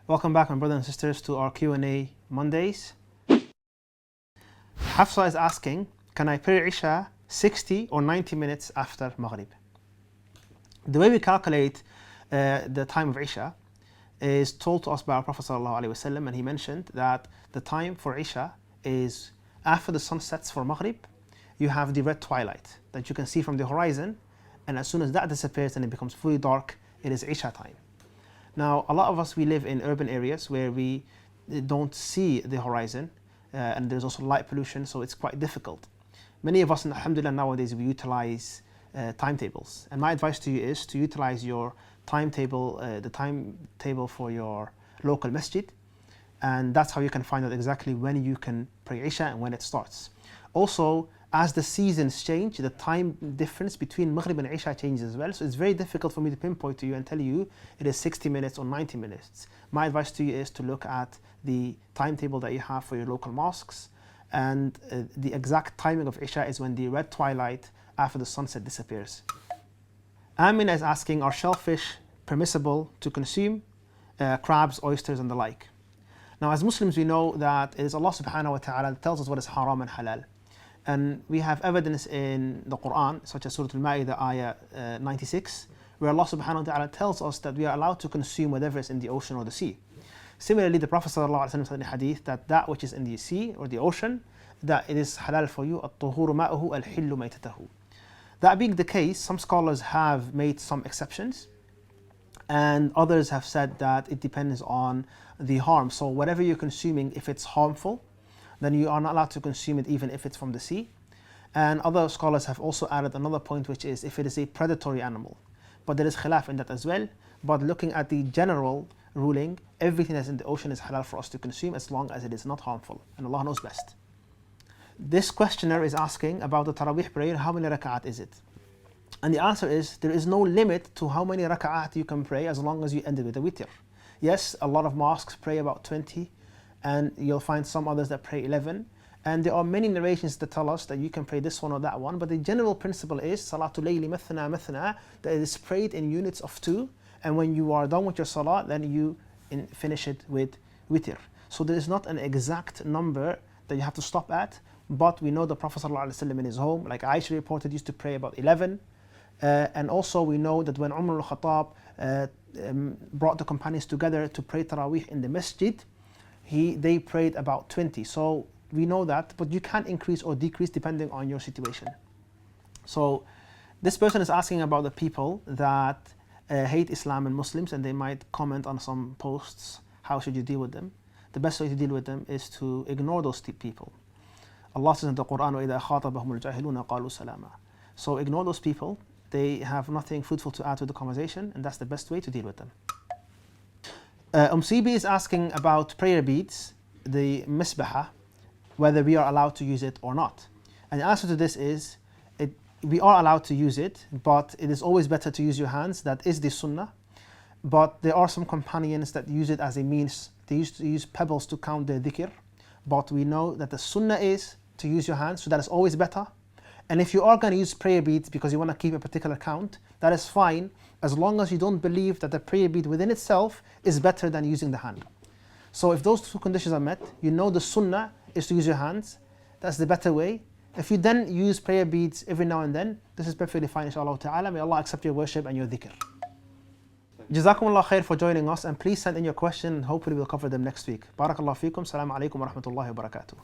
Welcome back, my brothers and sisters, to our Q&A Mondays. Hafsa is asking, can I pray Isha 60 or 90 minutes after Maghrib? The way we calculate the time of Isha is told to us by our Prophet ﷺ, and he mentioned that the time for Isha is after the sun sets for Maghrib. You have the red twilight that you can see from the horizon, and as soon as that disappears and it becomes fully dark, it is Isha time. Now, a lot of us, we live in urban areas where we don't see the horizon, and there's also light pollution, so it's quite difficult. Many of us, alhamdulillah, nowadays we utilize timetables, and my advice to you is to utilize your timetable, the timetable for your local masjid, and that's how you can find out exactly when you can pray Isha and when it starts. Also, as the seasons change, the time difference between Maghrib and Isha changes as well, so it's very difficult for me to pinpoint to you and tell you it is 60 minutes or 90 minutes. My advice to you is to look at the timetable that you have for your local mosques, and the exact timing of Isha is when the red twilight after the sunset disappears. Amina is asking, are shellfish permissible to consume? Crabs, oysters and the like. Now, as Muslims, we know that it is Allah subhanahu wa ta'ala that tells us what is haram and halal. And we have evidence in the Quran, such as Surah Al-Ma'idah, ayah 96, where Allah subhanahu wa ta'ala tells us that we are allowed to consume whatever is in the ocean or the sea. Similarly, the Prophet ﷺ said in the hadith that which is in the sea or the ocean, that it is halal for you, الطهور ماؤه الحل ميتته. That being the case, some scholars have made some exceptions, and others have said that it depends on the harm. So whatever you're consuming, if it's harmful, then you are not allowed to consume it even if it's from the sea. And other scholars have also added another point, which is if it is a predatory animal. But there is khilaf in that as well. But looking at the general ruling, everything that's in the ocean is halal for us to consume as long as it is not harmful. And Allah knows best. This questioner is asking about the Taraweeh prayer, how many rak'at is it? And the answer is, there is no limit to how many rak'at you can pray as long as you end it with a witr. Yes, a lot of mosques pray about 20, and you'll find some others that pray 11. And there are many narrations that tell us that you can pray this one or that one, but the general principle is Salatul Layli Mathna Mathna, that it is prayed in units of 2, and when you are done with your salah, then you finish it with witr. So there is not an exact number that you have to stop at, but we know the Prophet ﷺ in his home, like Aisha reported, used to pray about 11. And also we know that when Umar al-Khattab brought the companions together to pray Taraweeh in the Masjid, they prayed about 20. So we know that, but you can increase or decrease depending on your situation. So this person is asking about the people that hate Islam and Muslims, and they might comment on some posts. How should you deal with them? The best way to deal with them is to ignore those people. Allah says in the Quran, وَإِذَا خَاطَبَهُمُ الْجَاهِلُونَ قَالُوا سَلَامًا. So ignore those people. They have nothing fruitful to add to the conversation, and that's the best way to deal with them. Sibi is asking about prayer beads, the misbahah, whether we are allowed to use it or not. And the answer to this is, we are allowed to use it, but it is always better to use your hands. That is the sunnah. But there are some companions that use it as a means. They used to use pebbles to count their dhikr. But we know that the sunnah is to use your hands, so that is always better. And if you are going to use prayer beads because you want to keep a particular count, that is fine, as long as you don't believe that the prayer bead within itself is better than using the hand. So if those two conditions are met, you know the sunnah is to use your hands. That's the better way. If you then use prayer beads every now and then, this is perfectly fine, inshallah ta'ala. May Allah accept your worship and your dhikr. Jazakumullah khair for joining us, and please send in your question, and hopefully we'll cover them next week. Barakallahu feekum. Assalamu alaikum wa rahmatullahi wa barakatuh.